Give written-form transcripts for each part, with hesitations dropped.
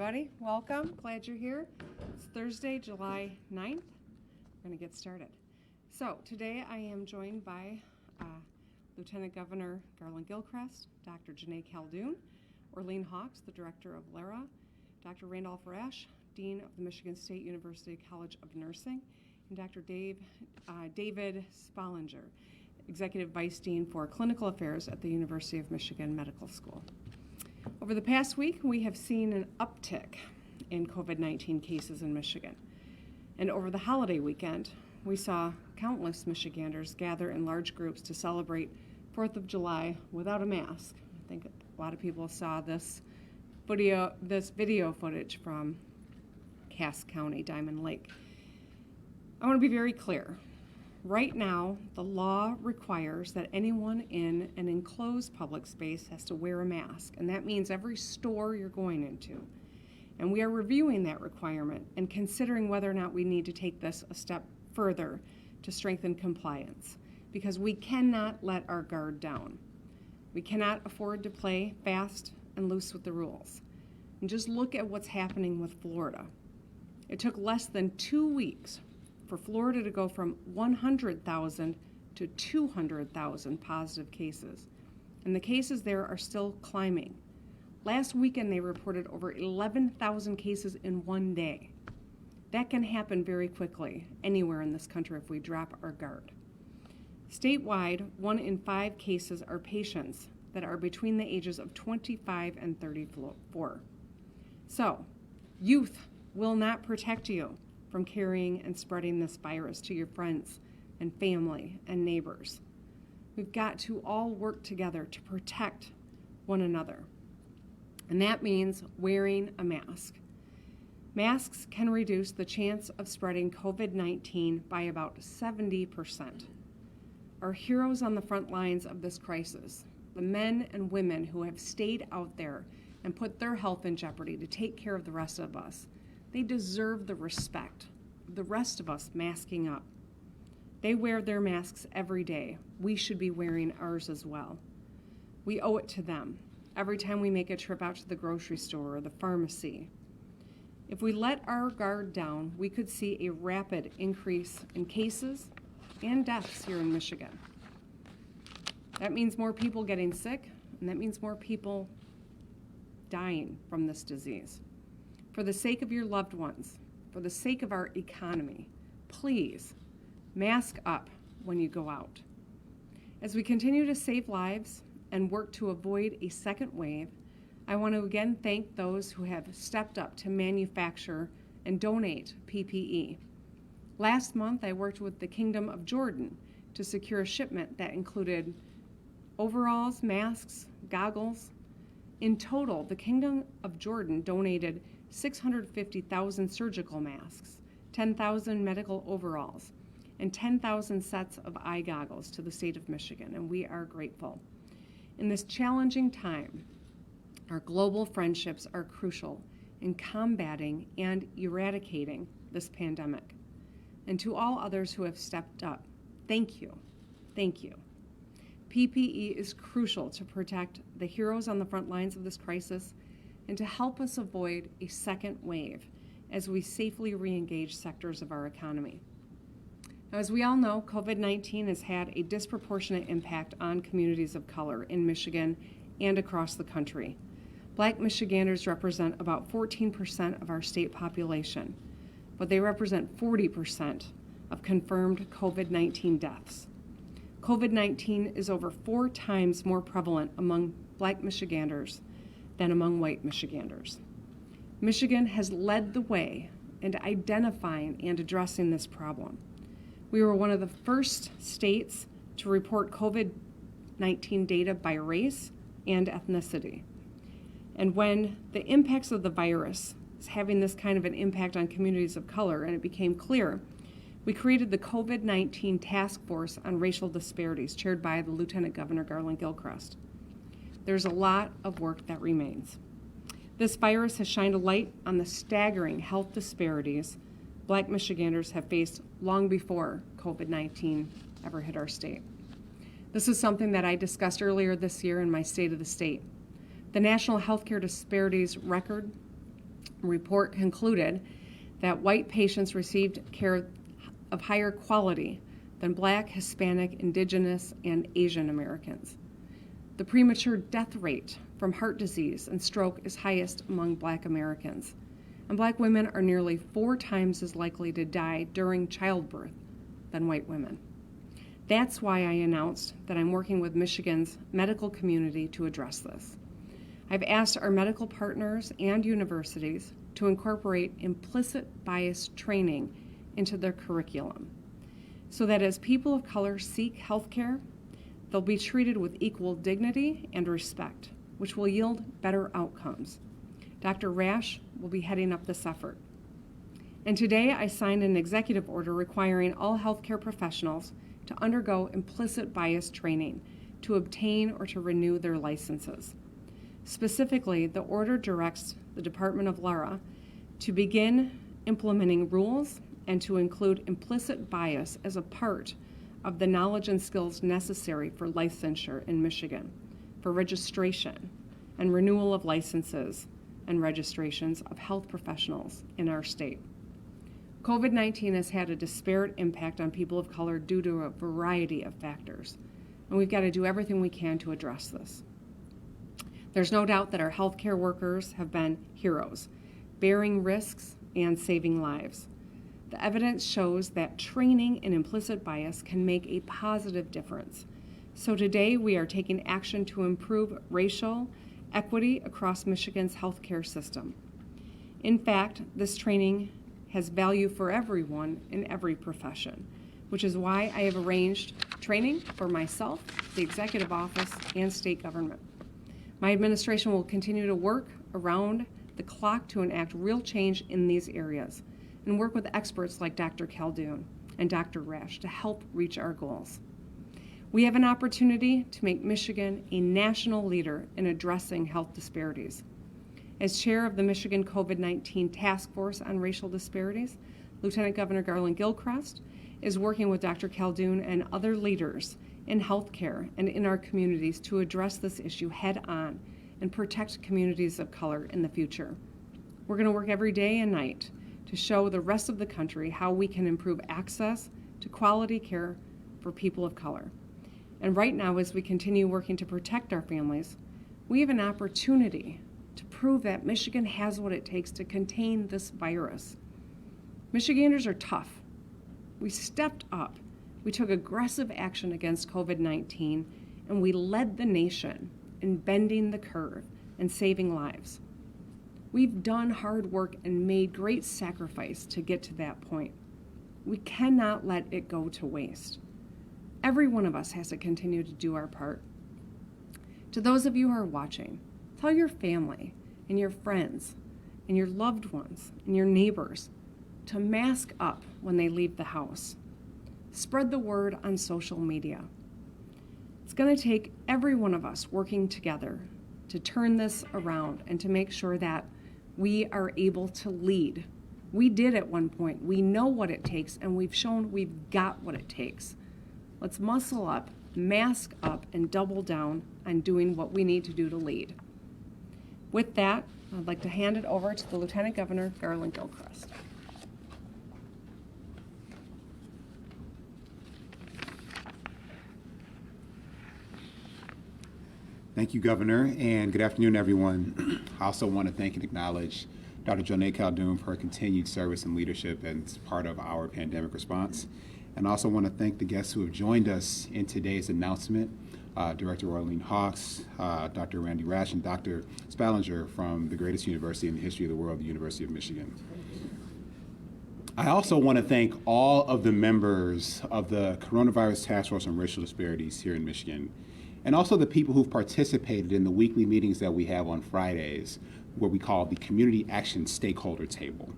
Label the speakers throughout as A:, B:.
A: everybody. Welcome. Glad you're here. It's Thursday, July 9th. We're going to get started. So today I am joined by Lieutenant Governor Garland Gilchrist, Dr. Janae Caldoun, Orleen Hawks, the Director of LARA, Dr. Randolph Rash, Dean of the Michigan State University College of Nursing, and Dr. David Spollinger, Executive Vice Dean for Clinical Affairs at the University of Michigan Medical School. Over the past week, we have seen an uptick in COVID-19 cases in Michigan. And over the holiday weekend, we saw countless Michiganders gather in large groups to celebrate 4th of July without a mask. I think a lot of people saw this video footage from Cass County, Diamond Lake. I want to be very clear. Right now, the law requires that anyone in an enclosed public space has to wear a mask, and that means every store you're going into. And we are reviewing that requirement and considering whether or not we need to take this a step further to strengthen compliance, because we cannot let our guard down. We cannot afford to play fast and loose with the rules. And just look at what's happening with Florida. It took less than 2 weeks for Florida to go from 100,000 to 200,000 positive cases. And the cases there are still climbing. Last weekend, they reported over 11,000 cases in one day. That can happen very quickly anywhere in this country if we drop our guard. Statewide, 1 in 5 cases are patients that are between the ages of 25 and 34. So, youth will not protect you from carrying and spreading this virus to your friends and family and neighbors. We've got to all work together to protect one another. And that means wearing a mask. Masks can reduce the chance of spreading COVID-19 by about 70%. Our heroes on the front lines of this crisis, the men and women who have stayed out there and put their health in jeopardy to take care of the rest of us, they deserve the respect of the rest of us masking up. They wear their masks every day. We should be wearing ours as well. We owe it to them every time we make a trip out to the grocery store or the pharmacy. If we let our guard down, we could see a rapid increase in cases and deaths here in Michigan. That means more people getting sick, and that means more people dying from this disease. For the sake of your loved ones, for the sake of our economy, please mask up when you go out. As we continue to save lives and work to avoid a second wave, I want to again thank those who have stepped up to manufacture and donate PPE. Last month, I worked with the Kingdom of Jordan to secure a shipment that included overalls, masks, goggles. In total, the Kingdom of Jordan donated 650,000 surgical masks, 10,000 medical overalls, and 10,000 sets of eye goggles to the state of Michigan, and we are grateful. In this challenging time, our global friendships are crucial in combating and eradicating this pandemic. And to all others who have stepped up, thank you. Thank you. PPE is crucial to protect the heroes on the front lines of this crisis and to help us avoid a second wave as we safely re-engage sectors of our economy. Now, as we all know, COVID-19 has had a disproportionate impact on communities of color in Michigan and across the country. Black Michiganders represent about 14% of our state population, but they represent 40% of confirmed COVID-19 deaths. COVID-19 is over 4 times more prevalent among Black Michiganders than among white Michiganders. Michigan has led the way in identifying and addressing this problem. We were one of the first states to report COVID-19 data by race and ethnicity. And when the impacts of the virus is having this kind of an impact on communities of color, and it became clear, we created the COVID-19 Task Force on Racial Disparities, chaired by the Lieutenant Governor Garland Gilchrist. There's a lot of work that remains. This virus has shined a light on the staggering health disparities Black Michiganders have faced long before COVID-19 ever hit our state. This is something that I discussed earlier this year in my State of the State. The national healthcare disparities record report concluded that white patients received care of higher quality than Black, Hispanic, Indigenous, and Asian Americans. The premature death rate from heart disease and stroke is highest among Black Americans, and Black women are nearly 4 times as likely to die during childbirth than white women. That's why I announced that I'm working with Michigan's medical community to address this. I've asked our medical partners and universities to incorporate implicit bias training into their curriculum so that as people of color seek health care, they'll be treated with equal dignity and respect, which will yield better outcomes. Dr. Rash will be heading up this effort. And today I signed an executive order requiring all healthcare professionals to undergo implicit bias training to obtain or to renew their licenses. Specifically, the order directs the Department of Lara to begin implementing rules and to include implicit bias as a part of the knowledge and skills necessary for licensure in Michigan, for registration and renewal of licenses and registrations of health professionals in our state. COVID-19 has had a disparate impact on people of color due to a variety of factors, and we've got to do everything we can to address this. There's no doubt that our healthcare workers have been heroes, bearing risks and saving lives. The evidence shows that training in implicit bias can make a positive difference. So today we are taking action to improve racial equity across Michigan's healthcare system. In fact, this training has value for everyone in every profession, which is why I have arranged training for myself, the executive office, and state government. My administration will continue to work around the clock to enact real change in these areas and work with experts like Dr. Khaldun and Dr. Rash to help reach our goals. We have an opportunity to make Michigan a national leader in addressing health disparities. As chair of the Michigan COVID-19 Task Force on Racial Disparities, Lieutenant Governor Garland Gilchrist is working with Dr. Khaldun and other leaders in healthcare and in our communities to address this issue head on and protect communities of color in the future. We're going to work every day and night to show the rest of the country how we can improve access to quality care for people of color. And right now, as we continue working to protect our families, we have an opportunity to prove that Michigan has what it takes to contain this virus. Michiganders are tough. We stepped up. We took aggressive action against COVID-19, and we led the nation in bending the curve and saving lives. We've done hard work and made great sacrifice to get to that point. We cannot let it go to waste. Every one of us has to continue to do our part. To those of you who are watching, tell your family and your friends and your loved ones and your neighbors to mask up when they leave the house. Spread the word on social media. It's going to take every one of us working together to turn this around and to make sure that we are able to lead. We did at one point. We know what it takes, and we've shown we've got what it takes. Let's muscle up, mask up, and double down on doing what we need to do to lead. With that, I'd like to hand it over to the Lieutenant Governor, Garland Gilchrist.
B: Thank you, Governor, and good afternoon, everyone. I also want to thank and acknowledge Dr. Jonae Khaldun for her continued service and leadership as part of our pandemic response. And I also want to thank the guests who have joined us in today's announcement, Director Orleen Hawks, Dr. Randy Rash, and Dr. Spallinger from the greatest university in the history of the world, the University of Michigan. I also want to thank all of the members of the Coronavirus Task Force on Racial Disparities here in Michigan, and also the people who've participated in the weekly meetings that we have on Fridays, what we call the Community Action Stakeholder Table.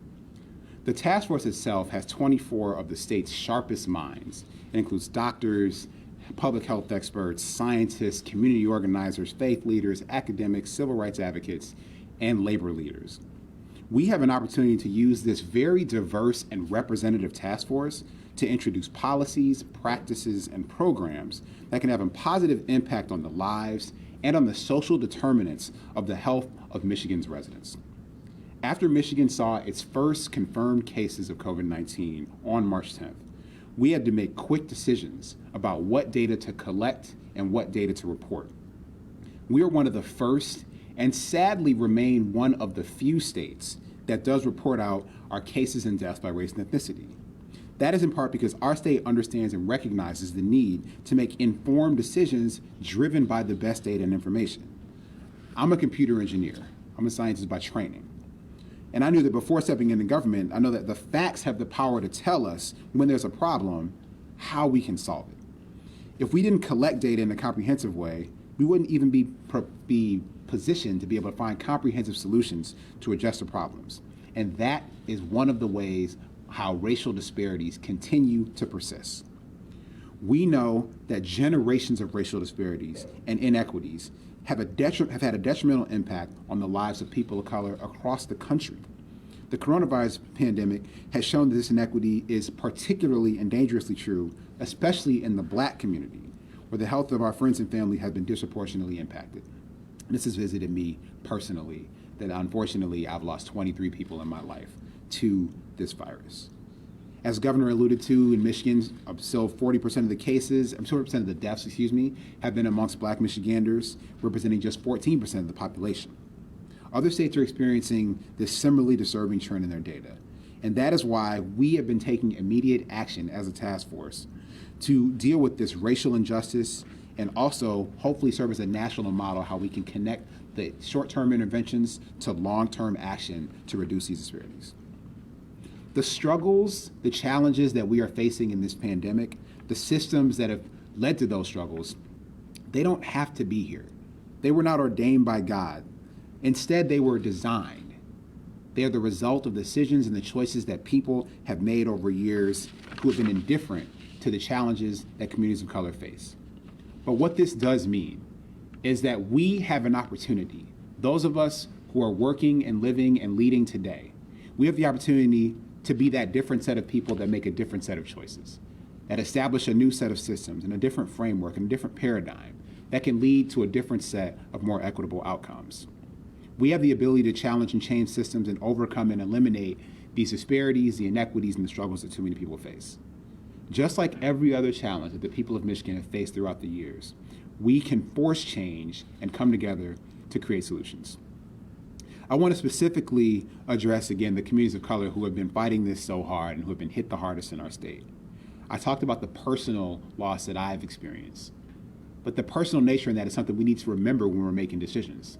B: The task force itself has 24 of the state's sharpest minds. It includes doctors, public health experts, scientists, community organizers, faith leaders, academics, civil rights advocates, and labor leaders. We have an opportunity to use this very diverse and representative task force to introduce policies, practices, and programs that can have a positive impact on the lives and on the social determinants of the health of Michigan's residents. After Michigan saw its first confirmed cases of COVID-19 on March 10th, we had to make quick decisions about what data to collect and what data to report. We are one of the first and sadly remain one of the few states that does report out our cases and deaths by race and ethnicity. That is in part because our state understands and recognizes the need to make informed decisions driven by the best data and information. I'm a computer engineer. I'm a scientist by training. And I knew that before stepping into government, I know that the facts have the power to tell us when there's a problem, how we can solve it. If we didn't collect data in a comprehensive way, we wouldn't even be positioned to be able to find comprehensive solutions to address the problems. And that is one of the ways how racial disparities continue to persist. We know that generations of racial disparities and inequities have had a detrimental impact on the lives of people of color across the country. The coronavirus pandemic has shown that this inequity is particularly and dangerously true, especially in the Black community, where the health of our friends and family has been disproportionately impacted. This has visited me personally, that unfortunately I've lost 23 people in my life to this virus. As the governor alluded to, in Michigan, still 40% of the cases, 40% of the deaths, have been amongst Black Michiganders, representing just 14% of the population. Other states are experiencing this similarly disturbing trend in their data. And that is why we have been taking immediate action as a task force to deal with this racial injustice and also hopefully serve as a national model how we can connect the short-term interventions to long-term action to reduce these disparities. The struggles, the challenges that we are facing in this pandemic, the systems that have led to those struggles, they don't have to be here. They were not ordained by God. Instead, they were designed. They are the result of decisions and the choices that people have made over years who have been indifferent to the challenges that communities of color face. But what this does mean is that we have an opportunity, those of us who are working and living and leading today, we have the opportunity to be that different set of people that make a different set of choices, that establish a new set of systems and a different framework and a different paradigm that can lead to a different set of more equitable outcomes. We have the ability to challenge and change systems and overcome and eliminate these disparities, the inequities, and the struggles that too many people face. Just like every other challenge that the people of Michigan have faced throughout the years, we can force change and come together to create solutions. I want to specifically address again the communities of color who have been fighting this so hard and who have been hit the hardest in our state. I talked about the personal loss that I've experienced, but the personal nature in that is something we need to remember when we're making decisions.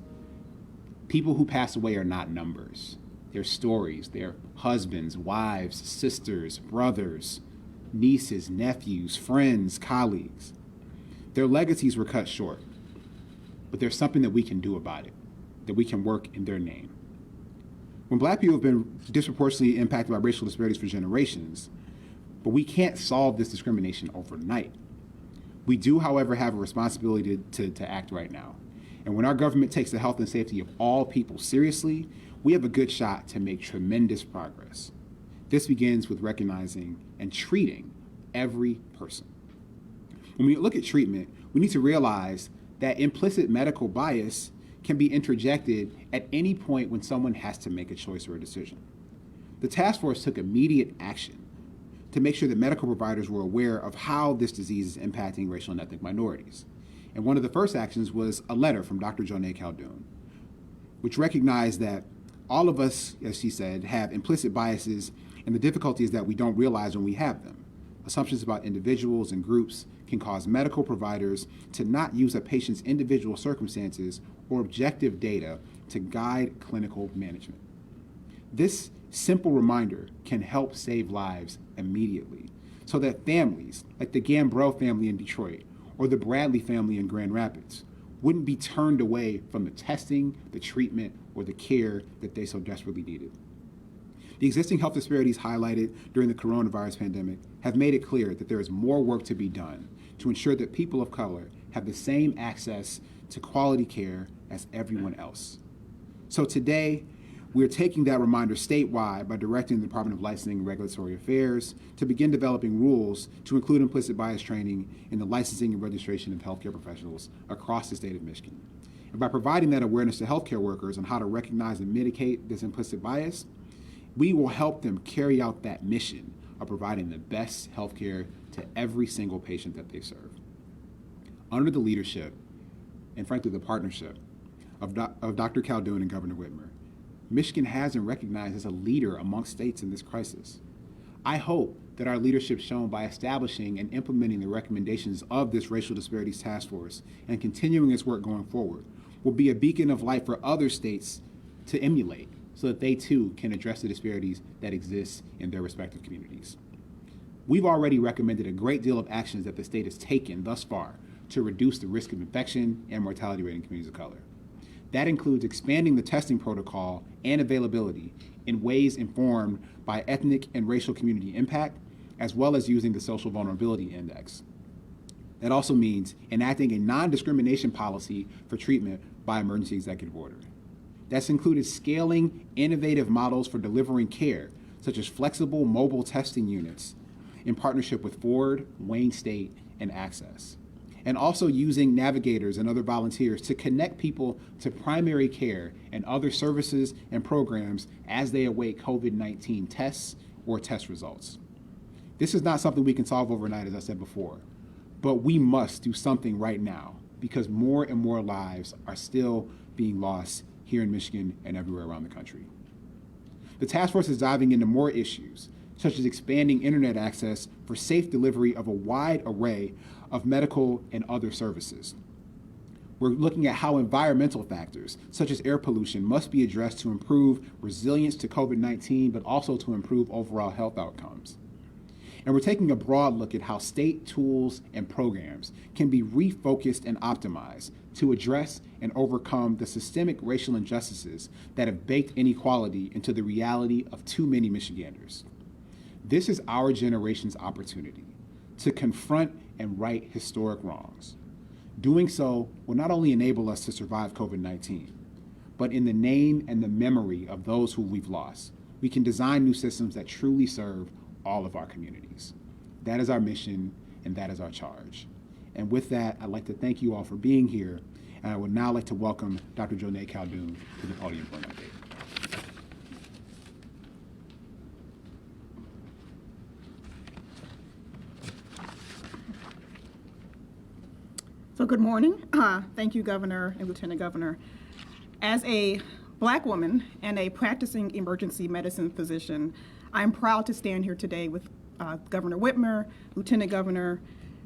B: People who pass away are not numbers. They're stories. They're husbands, wives, sisters, brothers, nieces, nephews, friends, colleagues. Their legacies were cut short, but there's something that we can do about it, that we can work in their name. When Black people have been disproportionately impacted by racial disparities for generations, but we can't solve this discrimination overnight. We do, however, have a responsibility to act right now. And when our government takes the health and safety of all people seriously, we have a good shot to make tremendous progress. This begins with recognizing and treating every person. When we look at treatment, we need to realize that implicit medical bias can be interjected at any point when someone has to make a choice or a decision. The task force took immediate action to make sure that medical providers were aware of how this disease is impacting racial and ethnic minorities. And one of the first actions was a letter from Dr. Jonae Caldoun, which recognized that all of us, as she said, have implicit biases, and the difficulty is that we don't realize when we have them. Assumptions about individuals and groups can cause medical providers to not use a patient's individual circumstances or objective data to guide clinical management. This simple reminder can help save lives immediately so that families like the Gambro family in Detroit or the Bradley family in Grand Rapids wouldn't be turned away from the testing, the treatment, or the care that they so desperately needed. The existing health disparities highlighted during the coronavirus pandemic have made it clear that there is more work to be done to ensure that people of color have the same access to quality care as everyone else. So today, we are taking that reminder statewide by directing the Department of Licensing and Regulatory Affairs to begin developing rules to include implicit bias training in the licensing and registration of healthcare professionals across the state of Michigan. And by providing that awareness to healthcare workers on how to recognize and mitigate this implicit bias, we will help them carry out that mission of providing the best healthcare to every single patient that they serve. Under the leadership, and frankly the partnership, of Dr. Khaldun and Governor Whitmer, Michigan has been recognized as a leader amongst states in this crisis. I hope that our leadership shown by establishing and implementing the recommendations of this Racial Disparities Task Force and continuing its work going forward will be a beacon of light for other states to emulate so that they too can address the disparities that exist in their respective communities. We've already recommended a great deal of actions that the state has taken thus far to reduce the risk of infection and mortality rate in communities of color. That includes expanding the testing protocol and availability in ways informed by ethnic and racial community impact, as well as using the Social Vulnerability Index. That also means enacting a non-discrimination policy for treatment by emergency executive order. That's included scaling innovative models for delivering care, such as flexible mobile testing units in partnership with Ford, Wayne State, and Access. And also using navigators and other volunteers to connect people to primary care and other services and programs as they await COVID-19 tests or test results. This is not something we can solve overnight, as I said before, but we must do something right now because more and more lives are still being lost here in Michigan and everywhere around the country. The task force is diving into more issues, such as expanding internet access for safe delivery of a wide array of medical and other services. We're looking at how environmental factors, such as air pollution, must be addressed to improve resilience to COVID-19, but also to improve overall health outcomes. And we're taking a broad look at how state tools and programs can be refocused and optimized to address and overcome the systemic racial injustices that have baked inequality into the reality of too many Michiganders. This is our generation's opportunity to confront and right historic wrongs. Doing so will not only enable us to survive COVID-19, but in the name and the memory of those who we've lost, we can design new systems that truly serve all of our communities. That is our mission, and that is our charge. And with that, I'd like to thank you all for being here, and I would now like to welcome Dr. Jonae Khaldun to the podium for an update.
C: So good morning. Thank you, Governor and Lieutenant Governor. As a Black woman and a practicing emergency medicine physician, I'm proud to stand here today with Governor Whitmer, Lieutenant Governor,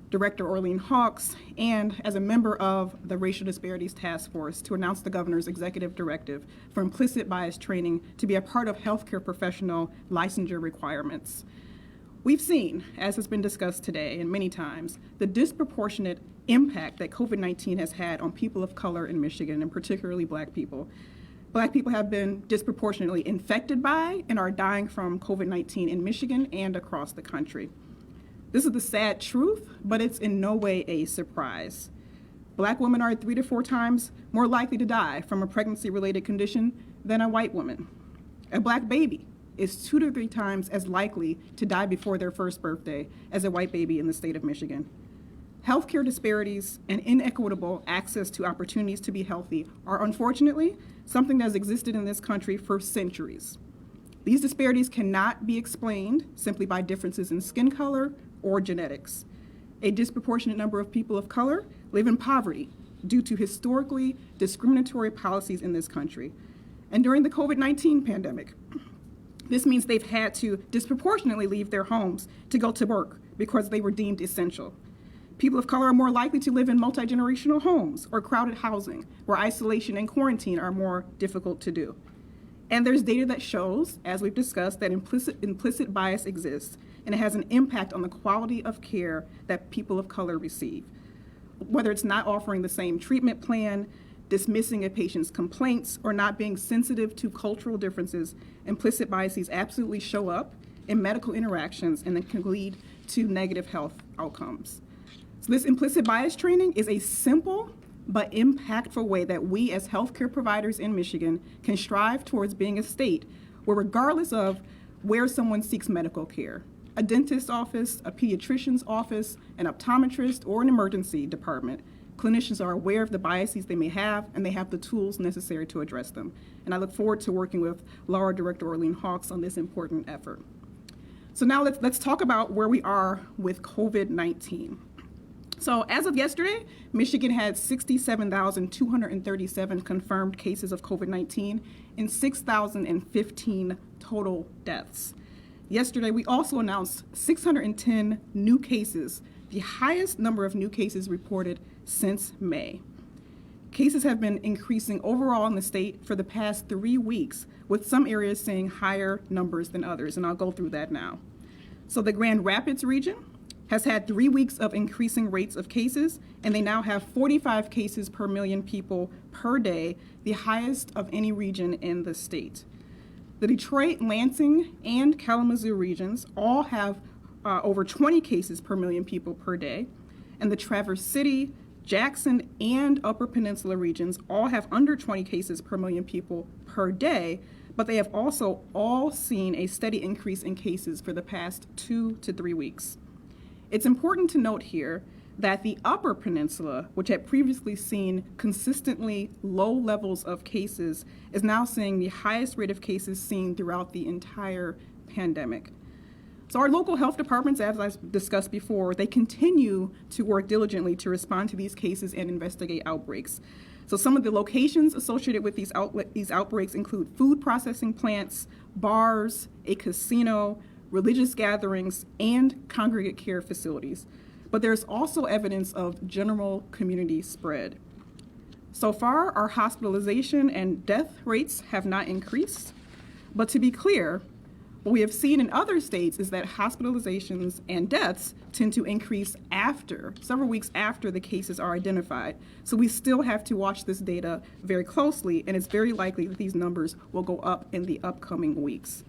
C: Director Orleen Hawks, and as a member of the Racial Disparities Task Force to announce the Governor's executive directive for implicit bias training to be a part of healthcare professional licensure requirements. We've seen, as has been discussed today and many times, the disproportionate impact that COVID-19 has had on people of color in Michigan, and particularly Black people. Black people have been disproportionately infected by and are dying from COVID-19 in Michigan and across the country. This is the sad truth, but it's in no way a surprise. Black women are 3 to 4 times more likely to die from a pregnancy-related condition than a white woman. A Black baby is 2 to 3 times as likely to die before their first birthday as a white baby in the state of Michigan. Healthcare disparities and inequitable access to opportunities to be healthy are unfortunately something that has existed in this country for centuries. These disparities cannot be explained simply by differences in skin color or genetics. A disproportionate number of people of color live in poverty due to historically discriminatory policies in this country. And during the COVID-19 pandemic, this means they've had to disproportionately leave their homes to go to work because they were deemed essential. People of color are more likely to live in multi-generational homes or crowded housing, where isolation and quarantine are more difficult to do. And there's data that shows, as we've discussed, that implicit bias exists, and it has an impact on the quality of care that people of color receive. Whether it's not offering the same treatment plan, dismissing a patient's complaints, or not being sensitive to cultural differences, implicit biases absolutely show up in medical interactions and it can lead to negative health outcomes. So this implicit bias training is a simple but impactful way that we as healthcare providers in Michigan can strive towards being a state where, regardless of where someone seeks medical care, a dentist's office, a pediatrician's office, an optometrist, or an emergency department, Clinicians are aware of the biases they may have, and they have the tools necessary to address them. And I look forward to working with Laura Director Orleen Hawks on this important effort. So now let's talk about where we are with COVID-19. So as of yesterday, Michigan had 67,237 confirmed cases of COVID-19 and 6,015 total deaths. Yesterday, we also announced 610 new cases, the highest number of new cases reported since May. Cases have been increasing overall in the state for the past 3 weeks, with some areas seeing higher numbers than others, and I'll go through that now. So the Grand Rapids region has had 3 weeks of increasing rates of cases, and they now have 45 cases per million people per day, the highest of any region in the state. The Detroit, Lansing, and Kalamazoo regions all have over 20 cases per million people per day, and the Traverse City, Jackson, and Upper Peninsula regions all have under 20 cases per million people per day, but they have also all seen a steady increase in cases for the past 2 to 3 weeks. It's important to note here that the Upper Peninsula, which had previously seen consistently low levels of cases, is now seeing the highest rate of cases seen throughout the entire pandemic. So our local health departments, as I discussed before, they continue to work diligently to respond to these cases and investigate outbreaks. So some of the locations associated with these outbreaks include food processing plants, bars, a casino, religious gatherings, and congregate care facilities. But there's also evidence of general community spread. So far, our hospitalization and death rates have not increased. But to be clear, what we have seen in other states is that hospitalizations and deaths tend to increase several weeks after the cases are identified. So we still have to watch this data very closely, and it's very likely that these numbers will go up in the upcoming weeks.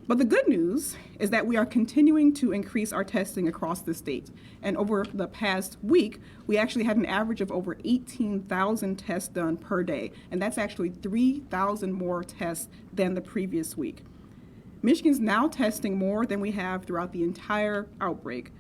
C: But the good news is that we are continuing to increase our testing across the state. And over the past week, we actually had an average of over 18,000 tests done per day. And that's actually 3,000 more tests than the previous week. Michigan's now testing more than we have throughout the entire outbreak.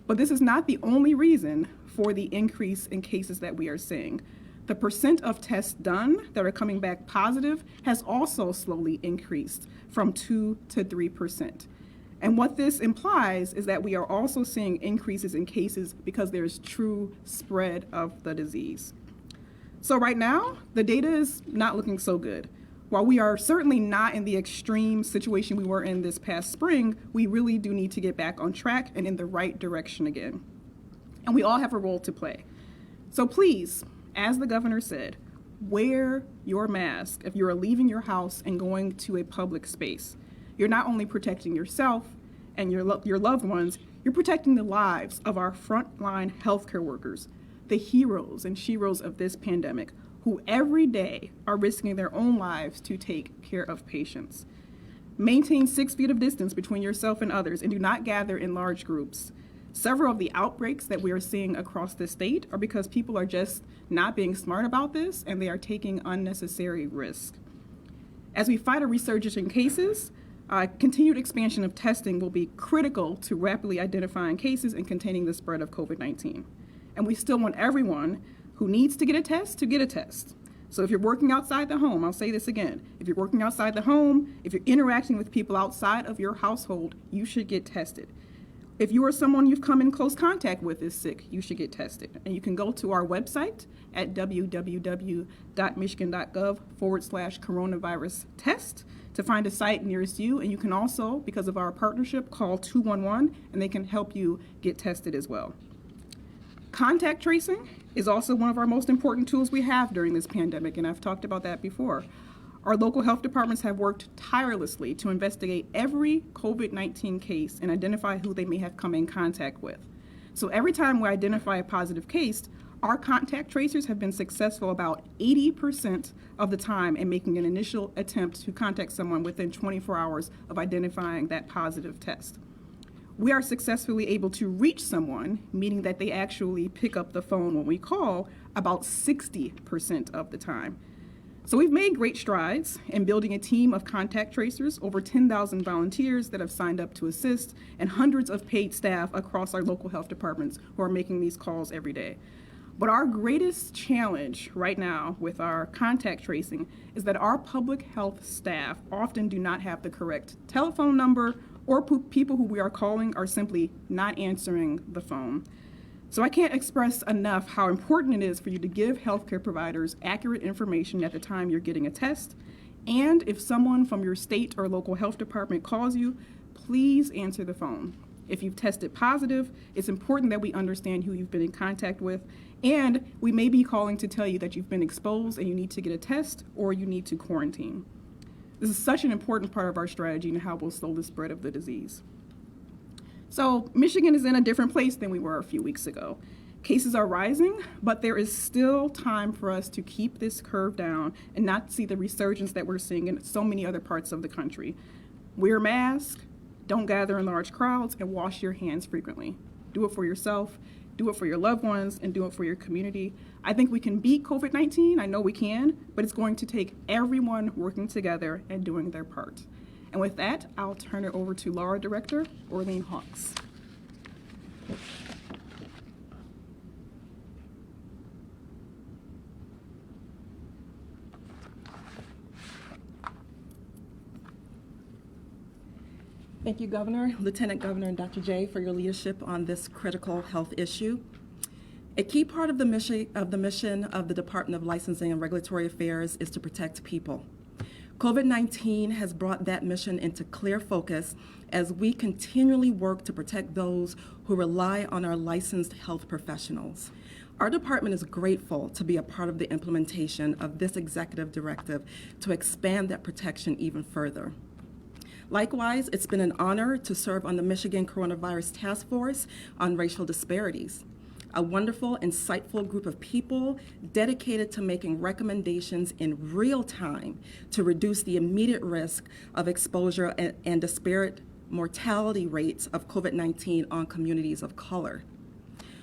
C: But this is not the only reason for the increase in cases that we are seeing. The percent of tests done that are coming back positive has also slowly increased from 2 to 3%. And what this implies is that we are also seeing increases in cases because there's true spread of the disease. So right now, the data is not looking so good. While we are certainly not in the extreme situation we were in this past spring, we really do need to get back on track and in the right direction again. And we all have a role to play. So please, as the governor said, wear your mask if you are leaving your house and going to a public space. You're not only protecting yourself and your loved ones, you're protecting the lives of our frontline healthcare workers, the heroes and sheroes of this pandemic, who every day are risking their own lives to take care of patients. Maintain 6 feet of distance between yourself and others, and do not gather in large groups. Several of the outbreaks that we are seeing across the state are because people are just not being smart about this, and they are taking unnecessary risk. As we fight a resurgence in cases, continued expansion of testing will be critical to rapidly identifying cases and containing the spread of COVID-19. And we still want everyone who needs to get a test to get a test. So if you're working outside the home, I'll say this again, if you're working outside the home, if you're interacting with people outside of your household, you should get tested. If you or someone you've come in close contact with is sick, you should get tested. And you can go to our website at www.michigan.gov/coronavirus test to find a site nearest you. And you can also, because of our partnership, call 211 and they can help you get tested as well. Contact tracing is also one of our most important tools we have during this pandemic, and I've talked about that before. Our local health departments have worked tirelessly to investigate every COVID-19 case and identify who they may have come in contact with. So every time we identify a positive case, our contact tracers have been successful about 80% of the time in making an initial attempt to contact someone within 24 hours of identifying that positive test. We are successfully able to reach someone, meaning that they actually pick up the phone when we call, about 60% of the time. So we've made great strides in building a team of contact tracers, over 10,000 volunteers that have signed up to assist, and hundreds of paid staff across our local health departments who are making these calls every day. But our greatest challenge right now with our contact tracing is that our public health staff often do not have the correct telephone number, or people who we are calling are simply not answering the phone. So I can't express enough how important it is for you to give healthcare providers accurate information at the time you're getting a test. And if someone from your state or local health department calls you, please answer the phone. If you've tested positive, it's important that we understand who you've been in contact with, and we may be calling to tell you that you've been exposed and you need to get a test or you need to quarantine. This is such an important part of our strategy and how we'll slow the spread of the disease. So Michigan is in a different place than we were a few weeks ago. Cases are rising, but there is still time for us to keep this curve down and not see the resurgence that we're seeing in so many other parts of the country. Wear masks, don't gather in large crowds, and wash your hands frequently. Do it for yourself, do it for your loved ones, and do it for your community. I think we can beat COVID-19, I know we can, but it's going to take everyone working together and doing their part. And with that, I'll turn it over to Laura Director, Orlean Hawks.
D: Thank you, Governor, Lieutenant Governor, and Dr. J for your leadership on this critical health issue. A key part of the mission of the Department of Licensing and Regulatory Affairs is to protect people. COVID-19 has brought that mission into clear focus as we continually work to protect those who rely on our licensed health professionals. Our department is grateful to be a part of the implementation of this executive directive to expand that protection even further. Likewise, it's been an honor to serve on the Michigan Coronavirus Task Force on Racial Disparities, a wonderful, insightful group of people dedicated to making recommendations in real time to reduce the immediate risk of exposure and disparate mortality rates of COVID-19 on communities of color.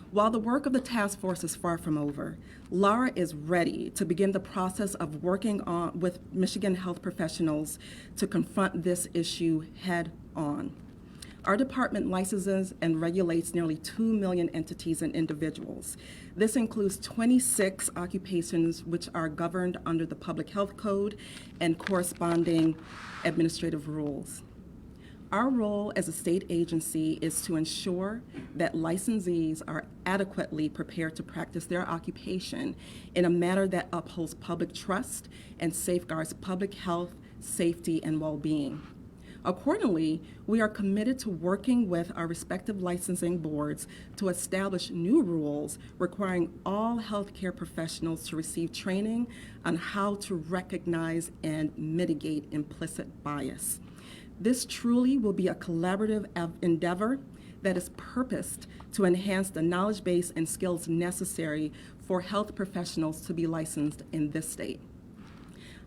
D: While the work of the task force is far from over, Laura is ready to begin the process of working with Michigan health professionals to confront this issue head on. Our department licenses and regulates nearly 2 million entities and individuals. This includes 26 occupations which are governed under the Public Health Code and corresponding administrative rules. Our role as a state agency is to ensure that licensees are adequately prepared to practice their occupation in a manner that upholds public trust and safeguards public health, safety, and well-being. Accordingly, we are committed to working with our respective licensing boards to establish new rules requiring all healthcare professionals to receive training on how to recognize and mitigate implicit bias. This truly will be a collaborative endeavor that is purposed to enhance the knowledge base and skills necessary for health professionals to be licensed in this state.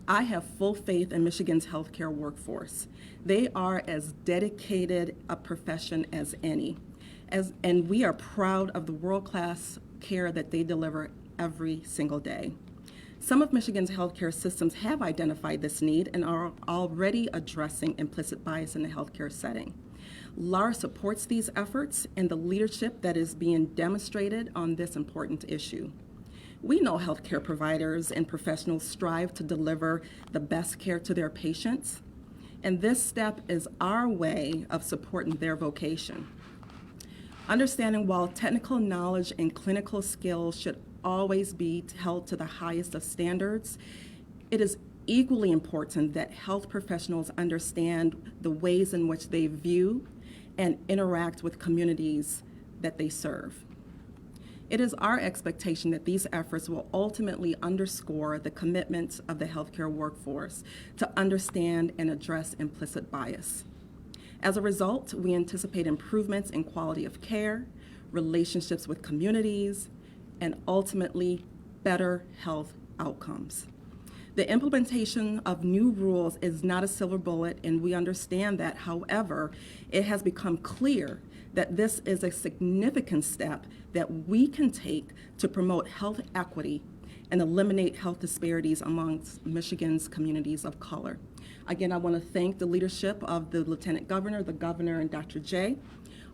D: I have full faith in Michigan's healthcare workforce. They are as dedicated a profession as any, and we are proud of the world-class care that they deliver every single day. Some of Michigan's healthcare systems have identified this need and are already addressing implicit bias in the healthcare setting. Laura supports these efforts and the leadership that is being demonstrated on this important issue. We know healthcare providers and professionals strive to deliver the best care to their patients, and this step is our way of supporting their vocation. Understanding while technical knowledge and clinical skills should always be held to the highest of standards, it is equally important that health professionals understand the ways in which they view and interact with communities that they serve. It is our expectation that these efforts will ultimately underscore the commitment of the healthcare workforce to understand and address implicit bias. As a result, we anticipate improvements in quality of care, relationships with communities, and ultimately better health outcomes. The implementation of new rules is not a silver bullet, and we understand that. However, it has become clear that this is a significant step that we can take to promote health equity and eliminate health disparities amongst Michigan's communities of color. Again, I want to thank the leadership of the Lieutenant Governor, the Governor, and Dr. J.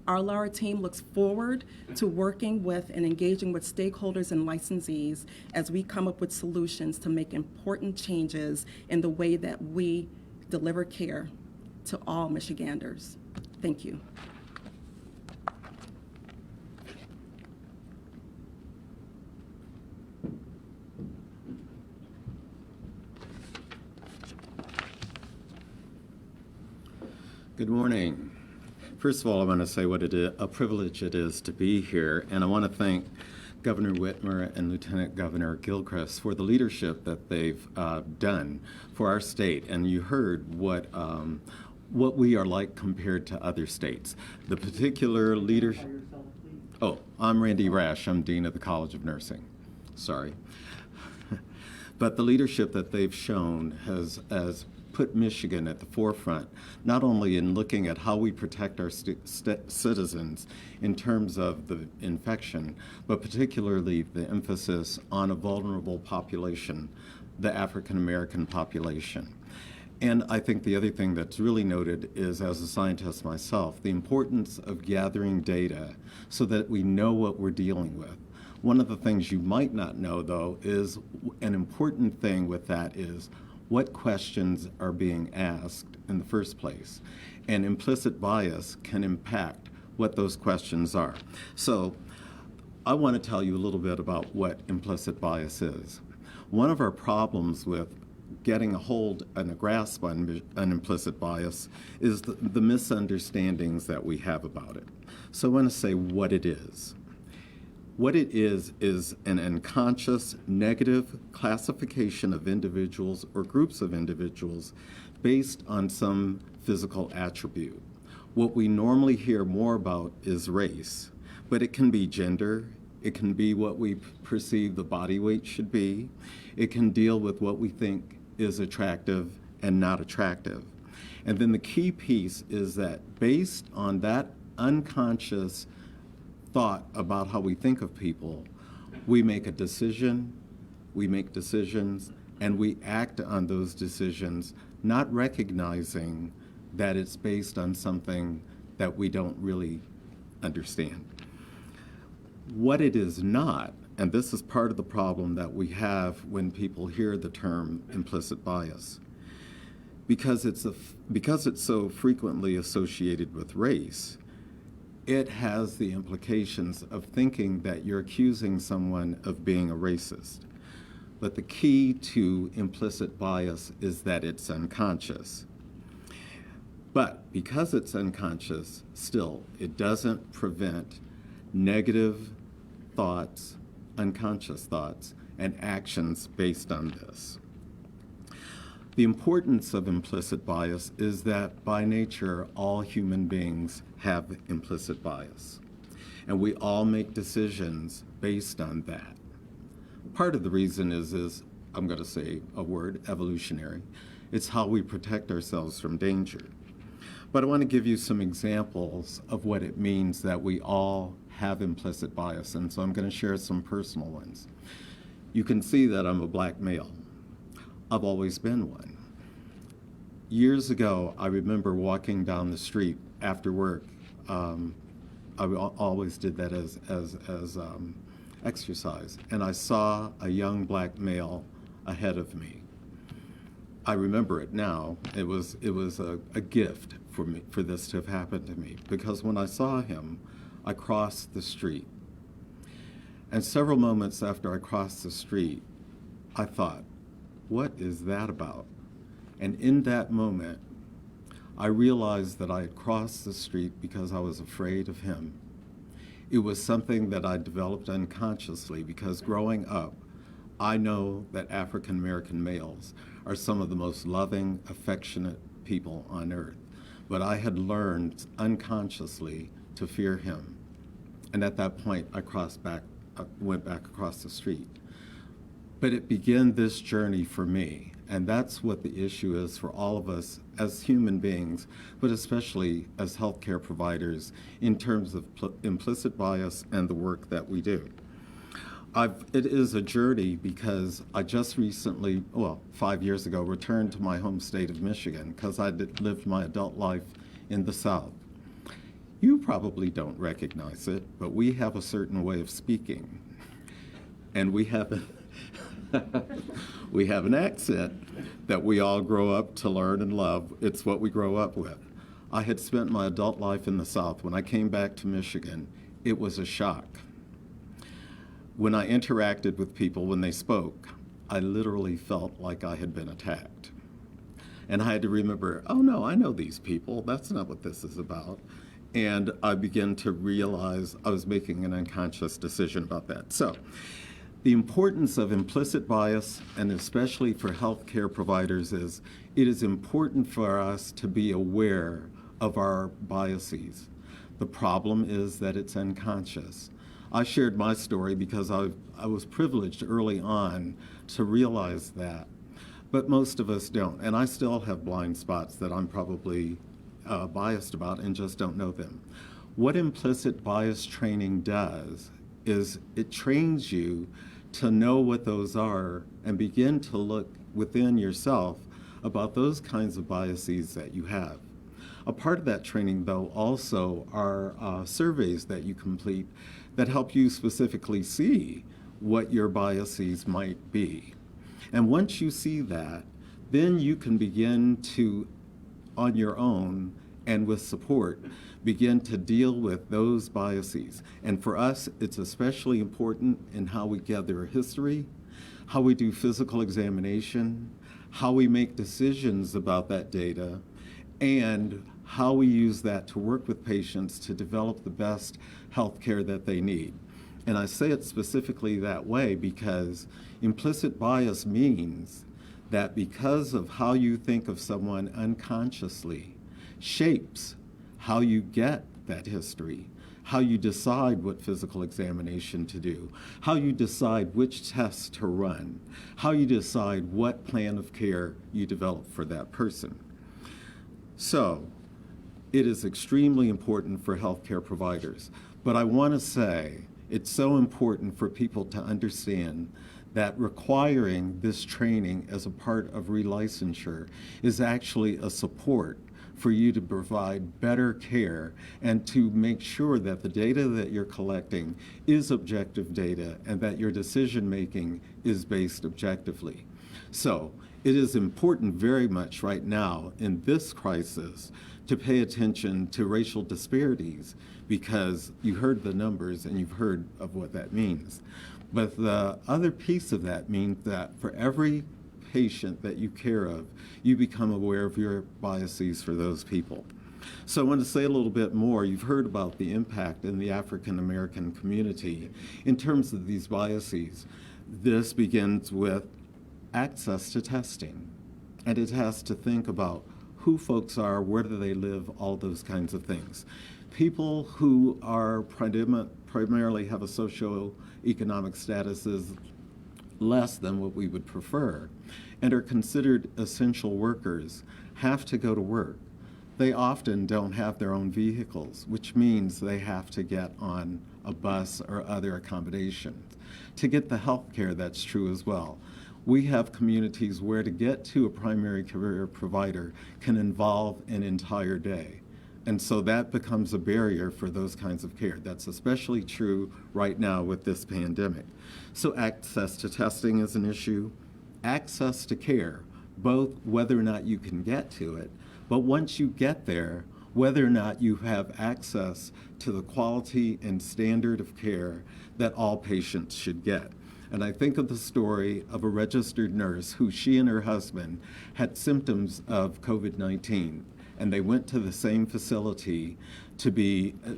D: Our LARA team looks forward to working with and engaging with stakeholders and licensees as we come up with solutions to make important changes in the way that we deliver care to all Michiganders. Thank you.
E: Good morning. First of all, I want to say what a privilege it is to be here, and I want to thank Governor Whitmer and Lieutenant Governor Gilchrist for the leadership that they've done for our state. And you heard what we are like compared to other states. The particular leadership. Oh, I'm Randy Rash. I'm Dean of the College of Nursing. Sorry. But the leadership that they've shown has put Michigan at the forefront, not only in looking at how we protect our citizens in terms of the infection, but particularly the emphasis on a vulnerable population, the African American population. And I think the other thing that's really noted is, as a scientist myself, the importance of gathering data so that we know what we're dealing with. One of the things you might not know, though, is an important thing with that is what questions are being asked in the first place. And implicit bias can impact what those questions are. So I want to tell you a little bit about what implicit bias is. One of our problems with getting a hold and a grasp on an implicit bias is the misunderstandings that we have about it. So I want to say what it is. What it is an unconscious negative classification of individuals or groups of individuals based on some physical attribute. What we normally hear more about is race, but it can be gender, it can be what we perceive the body weight should be, it can deal with what we think is attractive and not attractive. And then the key piece is that based on that unconscious thought about how we think of people, we make a decision, we make decisions, and we act on those decisions, not recognizing that it's based on something that we don't really understand. What it is not, and this is part of the problem that we have when people hear the term implicit bias, because it's so frequently associated with race, it has the implications of thinking that you're accusing someone of being a racist. But the key to implicit bias is that it's unconscious. But because it's unconscious, still, it doesn't prevent negative thoughts, unconscious thoughts, and actions based on this. The importance of implicit bias is that by nature, all human beings have implicit bias, and we all make decisions based on that. Part of the reason is I'm going to say a word, evolutionary. It's how we protect ourselves from danger. But I want to give you some examples of what it means that we all have implicit bias, and so I'm going to share some personal ones. You can see that I'm a black male. I've always been one. Years ago, I remember walking down the street after work. I always did that as exercise, and I saw a young black male ahead of me. I remember it now. It was a gift for me for this to have happened to me, because when I saw him, I crossed the street. And several moments after I crossed the street, I thought, what is that about? And in that moment, I realized that I had crossed the street because I was afraid of him. It was something that I developed unconsciously because growing up, I know that African American males are some of the most loving, affectionate people on earth. But I had learned unconsciously to fear him. And at that point, I went back across the street. But it began this journey for me. And that's what the issue is for all of us as human beings, but especially as healthcare providers in terms of implicit bias and the work that we do. It is a journey because I just recently, 5 years ago, returned to my home state of Michigan because I lived my adult life in the South. You probably don't recognize it, but we have a certain way of speaking. And we have an accent that we all grow up to learn and love. It's what we grow up with. I had spent my adult life in the South. When I came back to Michigan, it was a shock. When I interacted with people, when they spoke, I literally felt like I had been attacked. And I had to remember, oh no, I know these people. That's not what this is about. And I began to realize I was making an unconscious decision about that. So the importance of implicit bias, and especially for healthcare providers, is it is important for us to be aware of our biases. The problem is that it's unconscious. I shared my story because I was privileged early on to realize that, but most of us don't. And I still have blind spots that I'm probably biased about and just don't know them. What implicit bias training does is it trains you to know what those are and begin to look within yourself about those kinds of biases that you have. A part of that training, though, also are surveys that you complete that help you specifically see what your biases might be. And once you see that, then you can begin to, on your own and with support, begin to deal with those biases. And for us, it's especially important in how we gather a history, how we do physical examination, how we make decisions about that data, and how we use that to work with patients to develop the best health care that they need. And I say it specifically that way because implicit bias means that because of how you think of someone unconsciously shapes how you get that history, how you decide what physical examination to do, how you decide which tests to run, how you decide what plan of care you develop for that person. So it is extremely important for healthcare providers. But I want to say it's so important for people to understand that requiring this training as a part of relicensure is actually a support for you to provide better care and to make sure that the data that you're collecting is objective data and that your decision making is based objectively. So it is important very much right now in this crisis to pay attention to racial disparities because you heard the numbers and you've heard of what that means. But the other piece of that means that for every patient that you care of, you become aware of your biases for those people. So I want to say a little bit more. You've heard about the impact in the African American community in terms of these biases. This begins with access to testing, and it has to think about who folks are, where do they live, all those kinds of things. People who are primarily have a socioeconomic status is less than what we would prefer and are considered essential workers have to go to work. They often don't have their own vehicles, which means they have to get on a bus or other accommodations. To get the health care, that's true as well. We have communities where to get to a primary care provider can involve an entire day. And so that becomes a barrier for those kinds of care. That's especially true right now with this pandemic. So access to testing is an issue. Access to care, both whether or not you can get to it, but once you get there, whether or not you have access to the quality and standard of care that all patients should get. And I think of the story of a registered nurse who she and her husband had symptoms of COVID-19, and they went to the same facility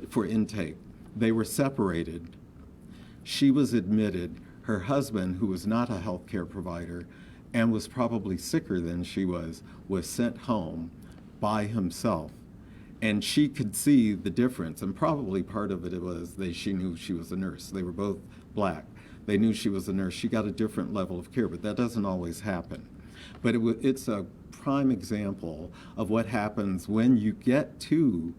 E: for intake. They were separated. She was admitted. Her husband, who was not a healthcare provider and was probably sicker than she was sent home by himself. And she could see the difference, and probably part of it was she knew she was a nurse. They were both Black. They knew she was a nurse. She got a different level of care, but that doesn't always happen. But it's a prime example of what happens when you get to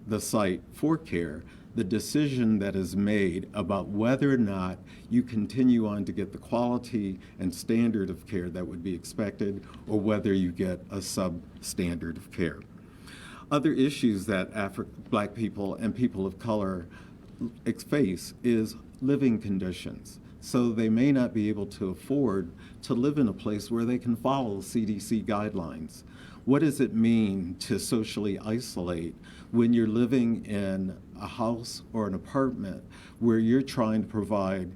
E: the site for care, the decision that is made about whether or not you continue on to get the quality and standard of care that would be expected or whether you get a substandard of care. Other issues that Black people and people of color face is living conditions. So they may not be able to afford to live in a place where they can follow CDC guidelines. What does it mean to socially isolate when you're living in a house or an apartment where you're trying to provide